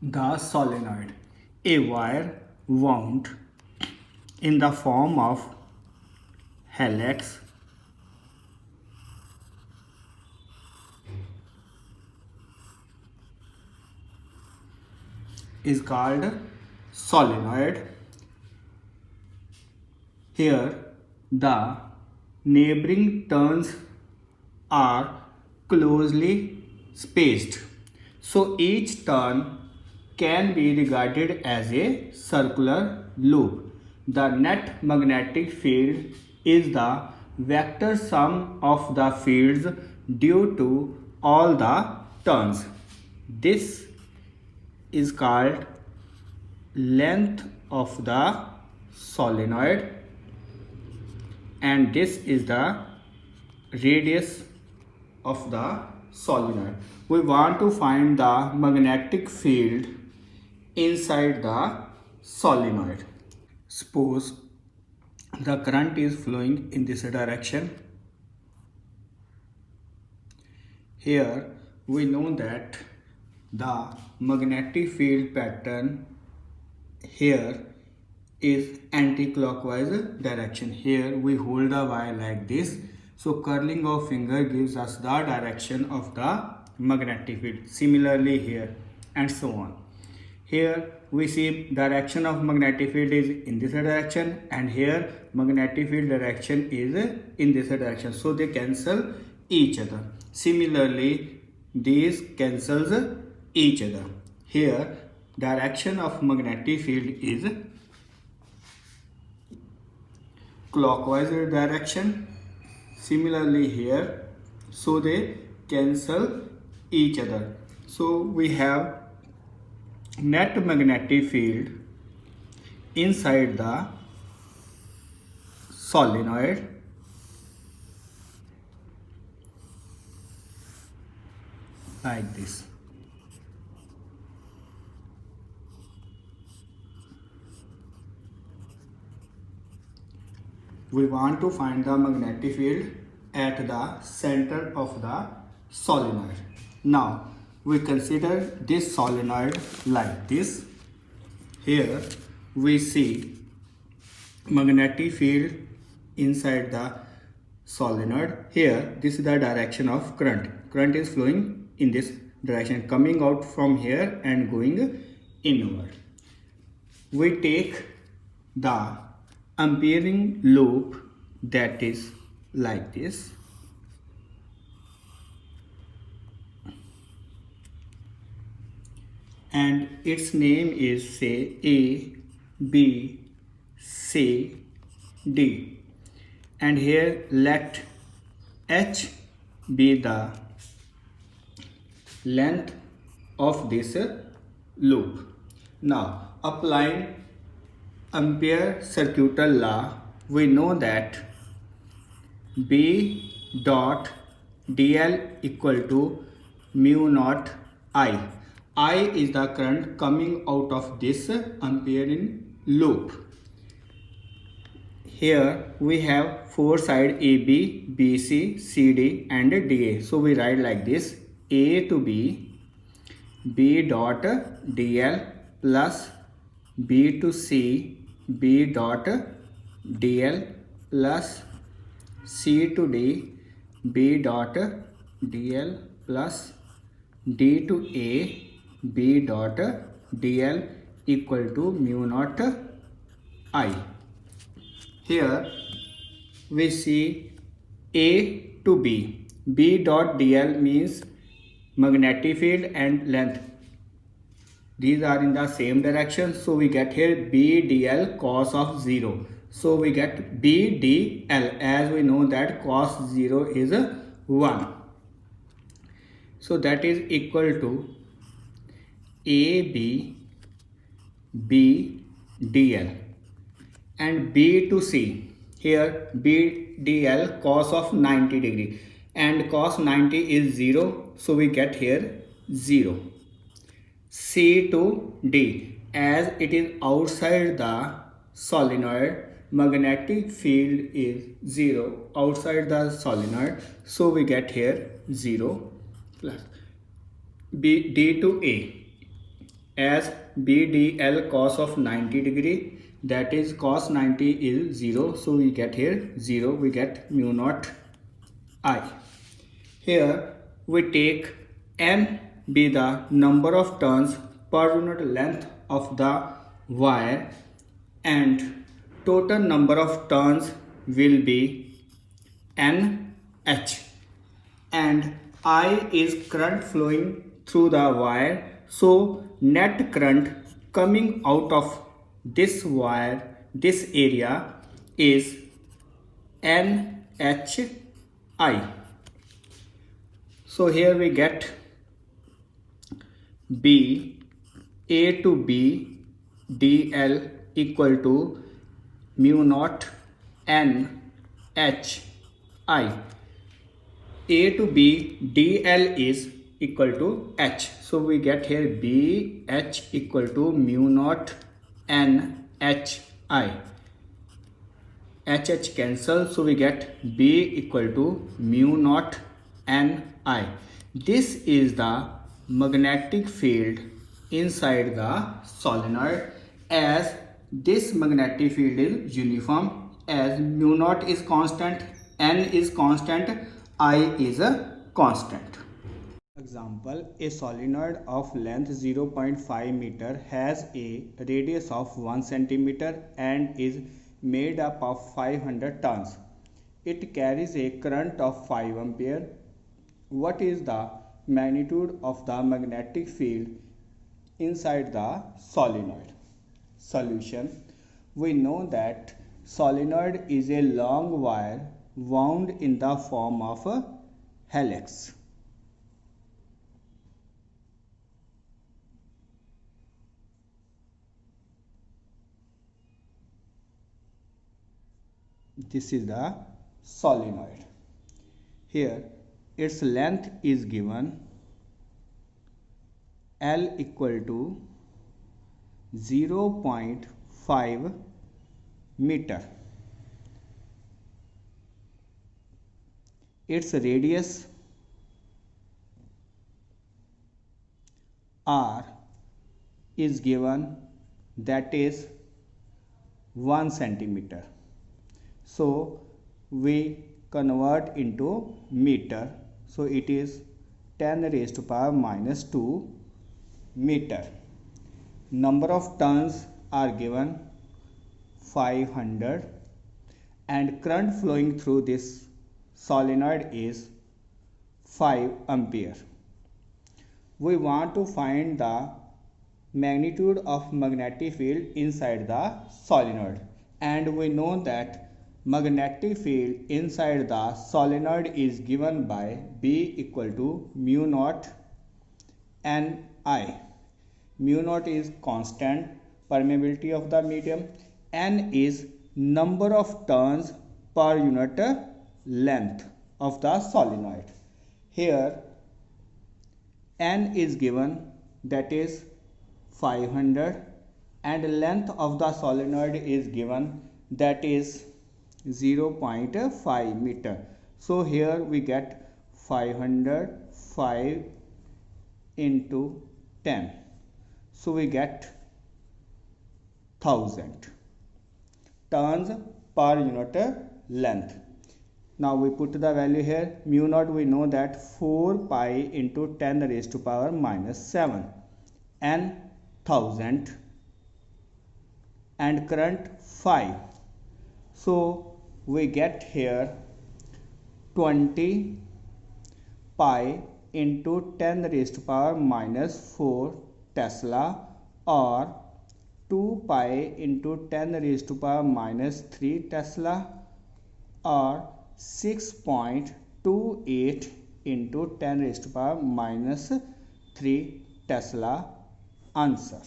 The solenoid, a wire wound in the form of helix is called solenoid. Here the neighboring turns are closely spaced, so each turn can be regarded as a circular loop. The net magnetic field is the vector sum of the fields due to all the turns. This is called length of the solenoid, and this is the radius of the solenoid. We want to find the magnetic field inside the solenoid. Suppose the current is flowing in this direction. Here we know that the magnetic field pattern here is anti-clockwise direction. Here we hold the wire like this, so curling of finger gives us the direction of the magnetic field. Similarly here, and so on. Here we see direction of magnetic field is in this direction, and here magnetic field direction is in this direction, so they cancel each other. Similarly, these cancels each other. Here direction of magnetic field is clockwise direction. Similarly here, so they cancel each other. So we have net magnetic field inside the solenoid like this. We want to find the magnetic field at the center of the solenoid. Now we consider this solenoid like this. Here we see magnetic field inside the solenoid. Here this is the direction of current. Current is flowing in this direction, coming out from here and going inward. We take the ampering loop that is like this. And its name is, say, A, B, C, D. And here let H be the length of this loop. Now applying Ampere circuital law, we know that B dot dl equal to mu naught I. I is the current coming out of this Ampere loop. Here we have four sides AB, BC, CD and DA. So we write like this: A to B, B dot dl plus B to C, B dot dl plus C to D, B dot dl plus D to A, B dot dl equal to mu naught I. Here we see A to B. B dot dl means magnetic field and length. These are in the same direction, so we get here B dl cos of 0. So we get B dl, as we know that cos 0 is 1. So that is equal to AB B dl and B to C. Here B dl cos of 90 degree, and cos 90 is 0, so we get here 0. C to D, as it is outside the solenoid, magnetic field is 0 outside the solenoid, so we get here 0 plus B D to A. as BDL cos of 90 degree, that is cos 90 is 0, so we get here 0, we get mu naught I. Here we take n be the number of turns per unit length of the wire, and total number of turns will be NH, and I is current flowing through the wire, so net current coming out of this wire, this area, is NHI. So here we get B, A to B dl equal to mu naught N H I. A to B dl is equal to H. So we get here B H equal to mu naught N H I. H cancel, so we get B equal to mu naught N I. This is the magnetic field inside the solenoid, as this magnetic field is uniform, as mu naught is constant, N is constant, I is a constant. Example, a solenoid of length 0.5 meter has a radius of 1 centimeter and is made up of 500 turns. It carries a current of 5 ampere. What is the magnitude of the magnetic field inside the solenoid? Solution. We know that solenoid is a long wire wound in the form of a helix. This is the solenoid. Here its length is given L equal to 0.5 meter. Its radius R is given, that is 1 centimeter. So we convert into meter, so it is 10 raised to power minus 2 meter. Number of turns are given 500, and current flowing through this solenoid is 5 ampere. We want to find the magnitude of magnetic field inside the solenoid, and we know that magnetic field inside the solenoid is given by B equal to mu naught Ni. Mu naught is constant permeability of the medium, N is number of turns per unit length of the solenoid. Here N is given, that is 500, and length of the solenoid is given, that is 0.5 meter. So here we get 505 into 10. So we get 1000 turns per unit length. Now we put the value here. Mu naught, we know that 4 pi into 10 raised to power minus 7. N 1000 and current 5. So we get here 20 pi into 10 raised to power minus 4 Tesla, or 2 pi into 10 raised to power minus 3 Tesla, or 6.28 into 10 raised to power minus 3 Tesla. Answer.